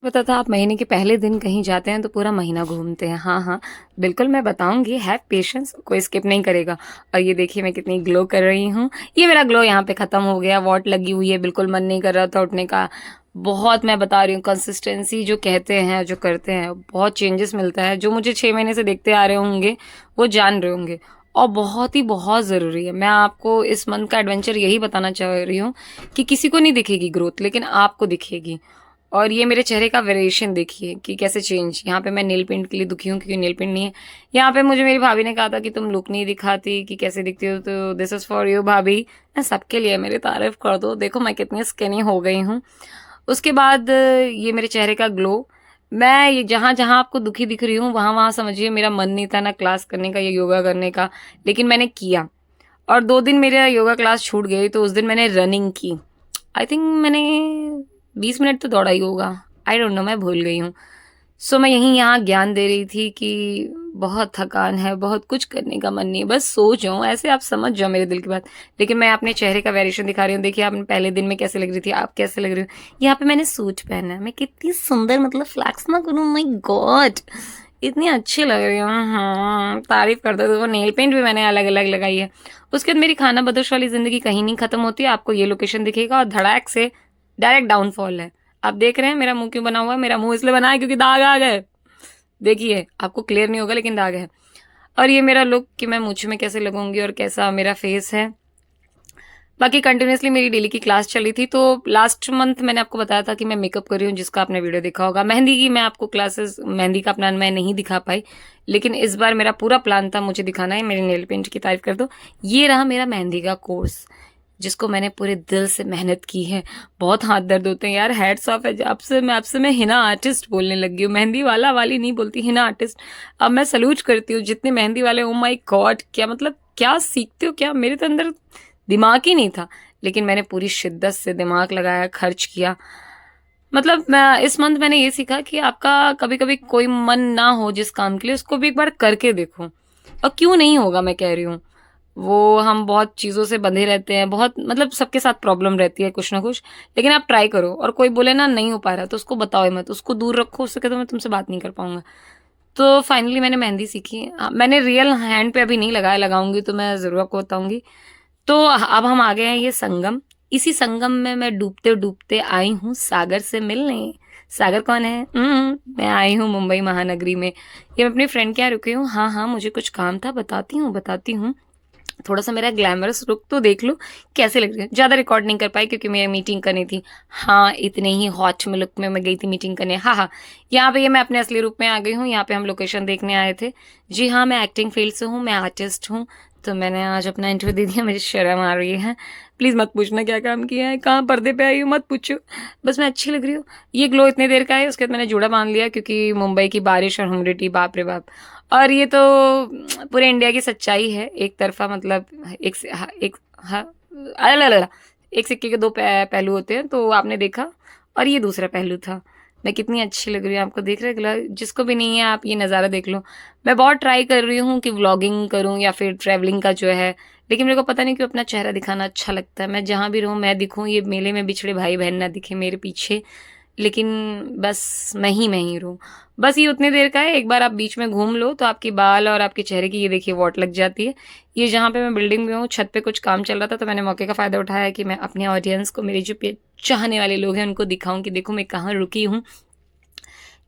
पता था आप महीने के पहले दिन कहीं जाते हैं तो पूरा महीना घूमते हैं। हाँ, हाँ, बिल्कुल मैं बताऊँगी, हैव पेशेंस, कोई स्किप नहीं करेगा। और ये देखिए मैं कितनी ग्लो कर रही हूँ। ये मेरा ग्लो यहाँ पे ख़त्म हो गया, वॉट लगी हुई है, बिल्कुल मन नहीं कर रहा था उठने का। बहुत मैं बता रही हूँ कंसिस्टेंसी जो कहते हैं, जो करते हैं, बहुत चेंजेस मिलता है। जो मुझे 6 महीने से देखते आ रहे होंगे, वो जान रहे होंगे और बहुत ही बहुत ज़रूरी है। मैं आपको इस मंथ का एडवेंचर यही बताना चाह रही हूँ कि किसी को नहीं दिखेगी ग्रोथ, लेकिन आपको दिखेगी। और ये मेरे चेहरे का वेरिएशन देखिए कि कैसे चेंज। यहाँ पे मैं नेल पेंट के लिए दुखी हूँ क्योंकि नेल पेंट नहीं है। यहाँ पे मुझे मेरी भाभी ने कहा था कि तुम लुक नहीं दिखाती कि कैसे दिखती हो, तो दिस इज़ फॉर यू भाभी। मैं सबके लिए मेरी तारीफ कर दो, देखो मैं कितनी स्किनी हो गई हूँ। उसके बाद ये मेरे चेहरे का ग्लो। मैं ये जहाँ जहाँ आपको दुखी दिख रही हूँ वहाँ वहाँ समझिए मेरा मन नहीं था ना क्लास करने का या योगा करने का, लेकिन मैंने किया। और 2 दिन मेरा योगा क्लास छूट गई तो उस दिन मैंने रनिंग की। आई थिंक मैंने 20 मिनट तो दौड़ा ही होगा। आई डोंट नो, मैं भूल गई हूँ। सो मैं यहीं यहाँ ज्ञान दे रही थी कि बहुत थकान है, बहुत कुछ करने का मन नहीं है, बस सो जाओ, ऐसे आप समझ जाओ मेरे दिल की बात। लेकिन मैं अपने चेहरे का वेरिएशन दिखा रही हूँ। देखिए आपने पहले दिन में कैसे लग रही थी, आप कैसे लग रही हो। यहाँ पे मैंने सूट पहना है, मैं कितनी सुंदर, मतलब फ्लैक्स ना करूँ, माय गॉड इतनी अच्छी लग रही हूँ। हाँ, तारीफ कर दो। देखो नेल पेंट भी मैंने अलग अलग लगाई है। उसके बाद मेरी खाना बदोश वाली जिंदगी कहीं नहीं खत्म होती है। आपको ये लोकेशन दिखेगा और धड़ाक से डायरेक्ट डाउनफॉल है। आप देख रहे हैं मेरा मुंह क्यों बना हुआ है? मेरा मुंह इसलिए बना है क्योंकि दाग आ गए। देखिए आपको क्लियर नहीं होगा लेकिन दाग है। और ये मेरा लुक कि मैं मुझ में कैसे लगूंगी और कैसा मेरा फेस है। बाकी कंटिन्यूअसली मेरी डेली की क्लास चली थी। तो लास्ट मंथ मैंने आपको बताया था कि मैं मेकअप कर रही हूँ, जिसका आपने वीडियो देखा होगा। मेहंदी की मैं आपको क्लासेस, मेहंदी का अपना मैं नहीं दिखा पाई, लेकिन इस बार मेरा पूरा प्लान था मुझे दिखाना है। मेरे नेल पेंट की तारीफ कर दो। ये रहा मेरा मेहंदी का कोर्स, जिसको मैंने पूरे दिल से मेहनत की है। बहुत हाथ दर्द होते हैं यार, हेड्स ऑफ है। आपसे मैं हिना आर्टिस्ट बोलने लगी हूँ, मेहंदी वाला वाली नहीं बोलती, हिना आर्टिस्ट। अब मैं सलूट करती हूँ जितने मेहंदी वाले। ओ माय गॉड, क्या मतलब, क्या सीखते हो क्या? मेरे तो अंदर दिमाग ही नहीं था, लेकिन मैंने पूरी शिद्दत से दिमाग लगाया, खर्च किया। मतलब मैं इस मंथ मैंने ये सीखा कि आपका कभी कभी कोई मन ना हो जिस काम के लिए, उसको भी एक बार करके देखो। और क्यों नहीं होगा, मैं कह रही हूँ। वो हम बहुत चीज़ों से बंधे रहते हैं, बहुत मतलब सबके साथ प्रॉब्लम रहती है कुछ ना कुछ। लेकिन आप ट्राई करो, और कोई बोले ना नहीं हो पा रहा तो उसको बताओ ही मत, उसको दूर रखो। उससे कहते मैं तुमसे बात नहीं कर पाऊंगा। तो फाइनली मैंने मेहंदी सीखी। मैंने रियल हैंड पे अभी नहीं लगाया, लगाऊंगी तो मैं ज़रूर आपको बताऊंगी। तो अब हम आ गए हैं ये संगम। इसी संगम में मैं डूबते डूबते आई हूँ सागर से मिलने। सागर कौन है? मैं आई हूँ मुंबई महानगरी में। ये मैं अपनी फ्रेंड के यहाँ रुकी हूँ। हाँ हाँ, मुझे कुछ काम था, बताती हूँ बताती हूँ। थोड़ा सा मेरा ग्लैमरस लुक तो देख लो कैसे लग रही है। ज़्यादा रिकॉर्ड नहीं कर पाई क्योंकि मेरी मीटिंग करनी थी। हाँ, इतने ही हॉट में लुक में मैं गई थी मीटिंग करने। हाँ हाँ, यहाँ पे ये मैं अपने असली रूप में आ गई हूँ। यहाँ पे हम लोकेशन देखने आए थे। जी हाँ, मैं एक्टिंग फील्ड से हूँ, मैं आर्टिस्ट हूँ। तो मैंने आज अपना इंटरव्यू दे दिया। मुझे शर्म आ रही है। प्लीज़ मत पूछना क्या काम किया है, कहाँ पर्दे पे आई हूँ, मत पूछो। बस मैं अच्छी लग रही हूँ। ये ग्लो इतने देर का है, उसके बाद मैंने जूड़ा बांध लिया क्योंकि मुंबई की बारिश और ह्यूमिडिटी, बाप रे बाप। और ये तो पूरे इंडिया की सच्चाई है, एक तरफा मतलब। एक से- हाँ, एक हाँ, अला एक सिक्के के दो पहलू होते हैं, तो आपने देखा। और ये दूसरा पहलू था। मैं कितनी अच्छी लग रही हूँ, आपको देख रहे हैं? जिसको भी नहीं है आप ये नज़ारा देख लो। मैं बहुत ट्राई कर रही हूँ कि व्लॉगिंग करूँ या फिर ट्रैवलिंग का जो है, लेकिन मेरे को पता नहीं क्यों अपना चेहरा दिखाना अच्छा लगता है। मैं जहाँ भी रहूँ मैं दिखूँ, ये मेले में बिछड़े भाई बहन ना दिखे मेरे पीछे। लेकिन बस मैं ही रहूँ। बस ये उतनी देर का है, एक बार आप बीच में घूम लो तो आपकी बाल और आपके चेहरे की ये देखिए वॉट लग जाती है। ये जहाँ पे मैं बिल्डिंग में हूँ, छत पे कुछ काम चल रहा था, तो मैंने मौके का फ़ायदा उठाया कि मैं अपने ऑडियंस को, मेरे जो चाहने वाले लोग हैं उनको दिखाऊं कि देखो मैं कहाँ रुकी हूँ।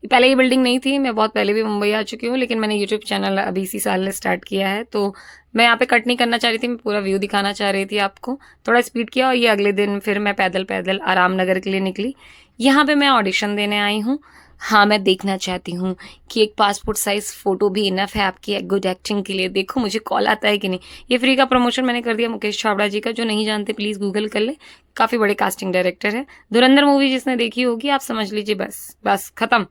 पहले ये बिल्डिंग नहीं थी, मैं बहुत पहले भी मुंबई आ चुकी हूँ, लेकिन मैंने यूट्यूब चैनल अभी इसी साल स्टार्ट किया है। तो मैं यहाँ पे कट नहीं करना चाह रही थी, मैं पूरा व्यू दिखाना चाह रही थी आपको। थोड़ा स्पीड किया और ये अगले दिन फिर मैं पैदल पैदल आराम नगर के लिए निकली। यहाँ पे मैं ऑडिशन देने आई हूँ। हाँ, मैं देखना चाहती हूँ कि एक पासपोर्ट साइज फोटो भी इनफ है आपकी गुड एक्टिंग के लिए। देखो मुझे कॉल आता है कि नहीं। ये फ्री का प्रमोशन मैंने कर दिया मुकेश छाबड़ा जी का। जो नहीं जानते प्लीज़ गूगल कर ले, काफ़ी बड़े कास्टिंग डायरेक्टर है। धुरंधर मूवी जिसने देखी होगी आप समझ लीजिए, बस बस खत्म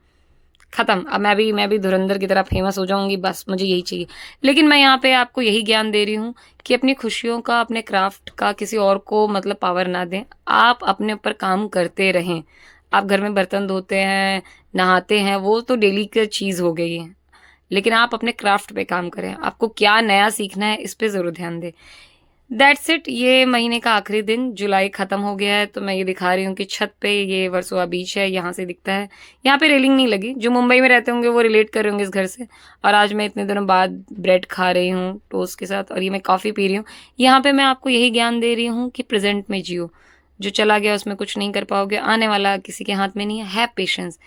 खत्म। अब मैं भी धुरंधर की तरह फेमस हो जाऊंगी, बस मुझे यही चाहिए। लेकिन मैं यहाँ पे आपको यही ज्ञान दे रही हूँ कि अपनी खुशियों का, अपने क्राफ्ट का किसी और को मतलब पावर ना दें। आप अपने ऊपर काम करते रहें। आप घर में बर्तन धोते हैं, नहाते हैं, वो तो डेली की चीज़ हो गई है। लेकिन आप अपने क्राफ्ट पे काम करें। आपको क्या नया सीखना है इस पे ज़रूर ध्यान दें। That's it. ये महीने का आखिरी दिन, जुलाई खत्म हो गया है, तो मैं ये दिखा रही हूँ कि छत पे ये वर्सोवा बीच है, यहाँ से दिखता है। यहाँ पे रेलिंग नहीं लगी, जो मुंबई में रहते होंगे वो रिलेट कर रहे होंगे इस घर से। और आज मैं इतने दिनों बाद ब्रेड खा रही हूँ टोस्ट के साथ, और ये मैं कॉफ़ी पी रही हूँ। यहाँ पे मैं आपको यही ज्ञान दे रही हूँ कि प्रेजेंट में जियो। जो चला गया उसमें कुछ नहीं कर पाओगे, आने वाला किसी के हाथ में नहीं है। Have patience,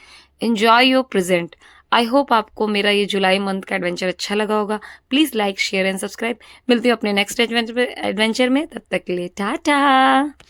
enjoy your present. I hope आपको मेरा ये जुलाई मंथ का एडवेंचर अच्छा लगा होगा। Please like share and subscribe. मिलती हूँ अपने नेक्स्ट एडवेंचर में। तब तक के लिए टाटा।